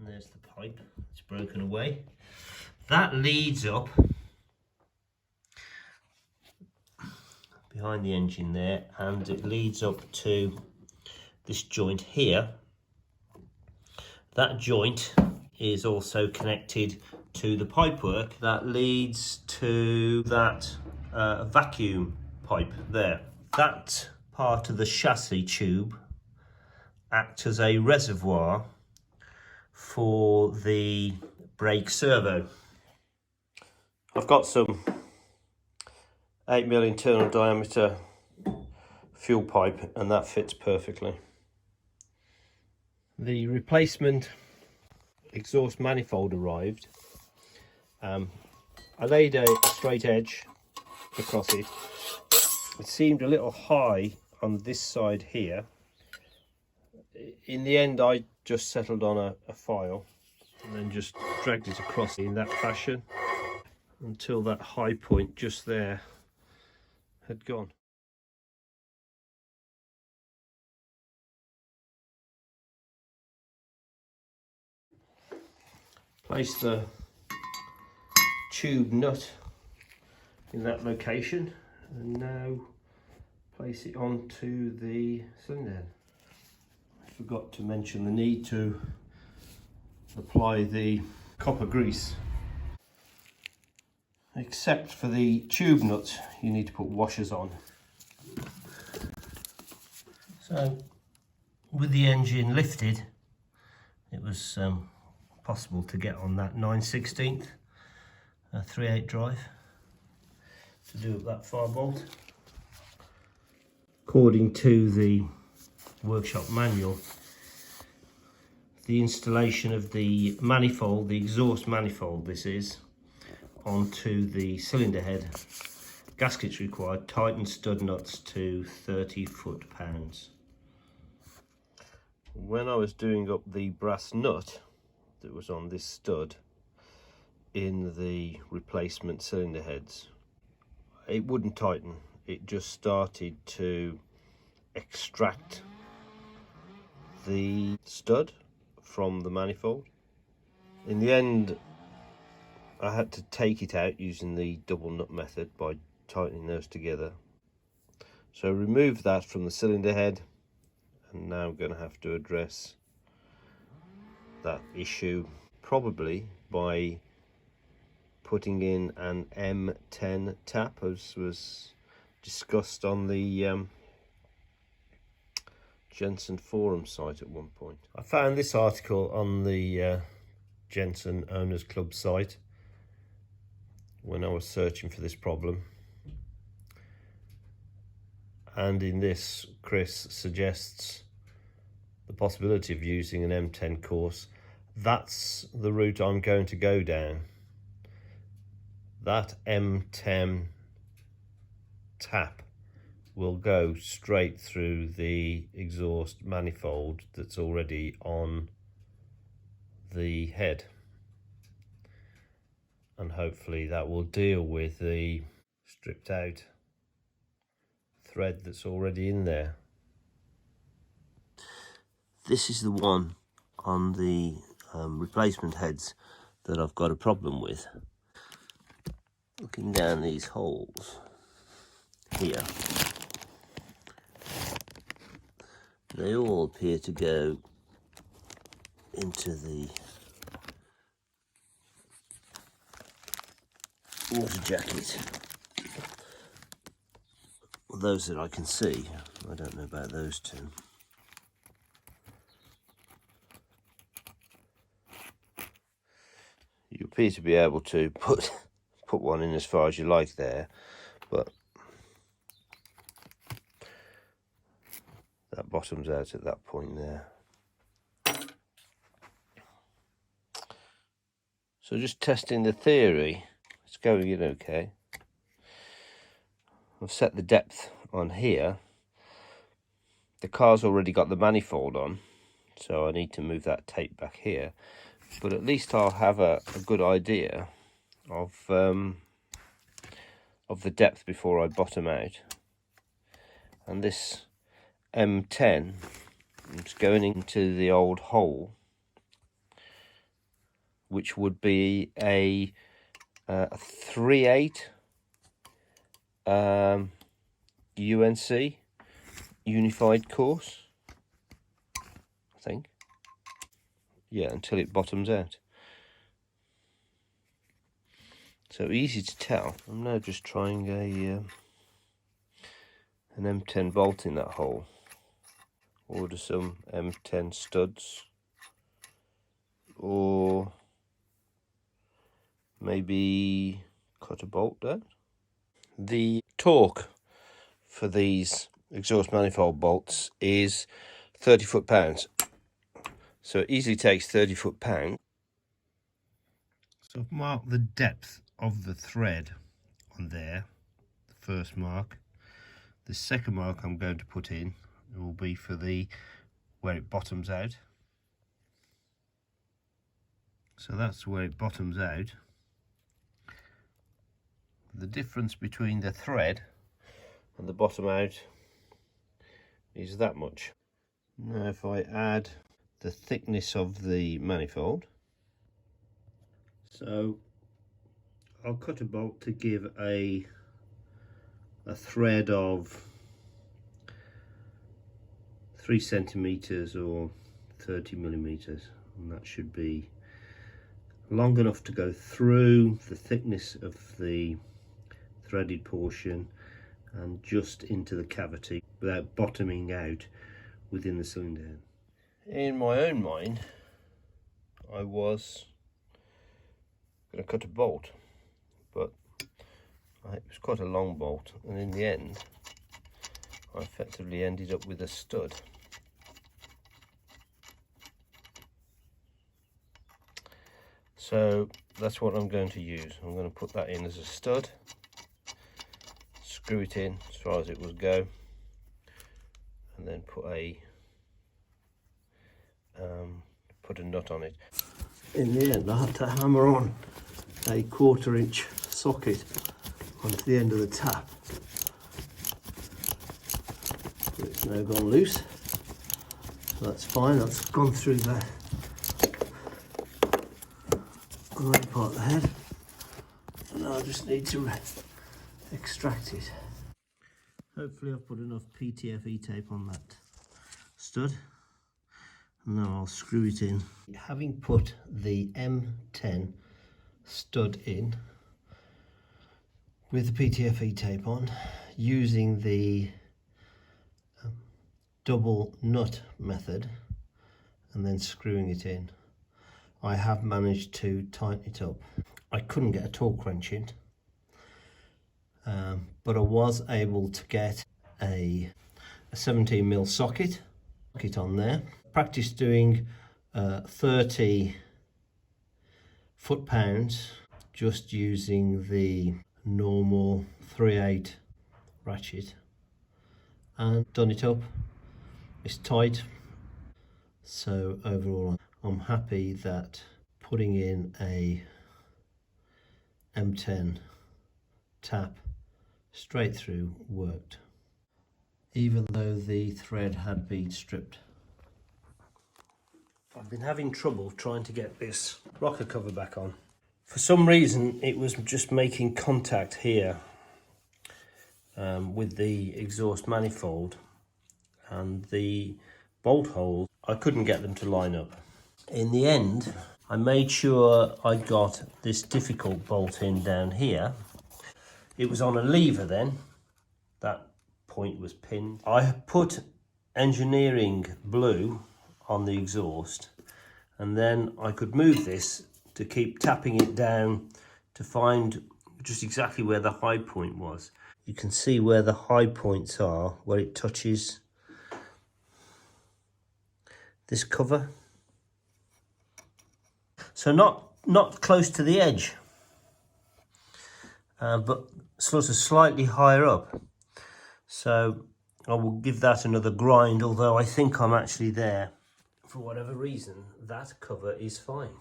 And there's the pipe, it's broken away. That leads up behind the engine there, and it leads up to this joint here. That joint is also connected to the pipework that leads to that vacuum pipe there. That part of the chassis tube acts as a reservoir for the brake servo. I've got some 8mm internal diameter fuel pipe, and that fits perfectly. The replacement exhaust manifold arrived. I laid a straight edge across it. It seemed a little high on this side here. In the end, I just settled on a file and then just dragged it across in that fashion until that high point just there had gone. Place the tube nut in that location, and now place it onto the cylinder. I forgot to mention the need to apply the copper grease. Except for the tube nuts, you need to put washers on. So with the engine lifted, it was possible to get on that 9/16 3/8 drive to do up that far bolt. According to the workshop manual, the installation of the manifold, the exhaust manifold this is, onto the cylinder head, gaskets required, tighten stud nuts to 30 foot-pounds. When I was doing up the brass nut that was on this stud in the replacement cylinder heads, it wouldn't tighten. It just started to extract the stud from the manifold. In the end, I had to take it out using the double nut method by tightening those together. So remove that from the cylinder head, and now I'm going to have to address that issue probably by putting in an M10 tap, as was discussed on the Jensen forum site at one point. I found this article on the Jensen Owners Club site when I was searching for this problem, and in this Chris suggests the possibility of using an M10 course. That's the route I'm going to go down. That M10 tap will go straight through the exhaust manifold that's already on the head, and hopefully that will deal with the stripped out thread that's already in there. This is the one on the replacement heads that I've got a problem with. Looking down these holes here, they all appear to go into the water jacket. Well, those that I can see. I don't know about those two. You appear to be able to put one in as far as you like there, but that bottoms out at that point there. So just testing the theory, it's going in okay. I've set the depth on here. The car's already got the manifold on, so I need to move that tape back here, but at least I'll have a good idea of the depth before I bottom out. And this M10 is going into the old hole which would be a 3/8 UNC unified course, I think. Yeah, until it bottoms out. So easy to tell. I'm now just trying an M10 bolt in that hole. Order some M10 studs, or maybe cut a bolt down. The torque for these exhaust manifold bolts is 30 foot-pounds. So it easily takes 30 foot-pounds. So I've marked the depth of the thread on there, the first mark. The second mark I'm going to put in will be for the where it bottoms out. So that's where it bottoms out. The difference between the thread and the bottom out is that much. Now if I add the thickness of the manifold, so I'll cut a bolt to give a thread of 3 centimeters or 30 millimeters, and that should be long enough to go through the thickness of the threaded portion and just into the cavity without bottoming out within the cylinder. In my own mind, I was going to cut a bolt, but it was quite a long bolt, and in the end I effectively ended up with a stud. So that's what I'm going to use. I'm going to put that in as a stud, screw it in as far as it will go, and then put a nut on it. In the end I had to hammer on a 1/4 inch socket onto the end of the tap. It's now gone loose, so that's fine. That's gone through the right part of the head, and now I just need to extract it. Hopefully I've put enough Pt3 tape on that stud, and now I'll screw it in. Having put the M10 stud in with the Pt3 tape on, using the double nut method and then screwing it in, I have managed to tighten it up. I couldn't get a torque wrench in, but I was able to get a 17mm socket on there. Practice doing 30 foot-pounds just using the normal 3/8 ratchet, and done it up. It's tight, so overall I'm happy that putting in a M10 tap straight through worked, even though the thread had been stripped. I've been having trouble trying to get this rocker cover back on. For some reason it was just making contact here with the exhaust manifold, and the bolt holes, I couldn't get them to line up. In the end, I made sure I got this difficult bolt in down here. It was on a lever then, that point was pinned. I put engineering blue on the exhaust, and then I could move this to keep tapping it down to find just exactly where the high point was. You can see where the high points are, where it touches this cover. So not close to the edge, but sort of slightly higher up. So I will give that another grind, although I think I'm actually there. For whatever reason, that cover is fine.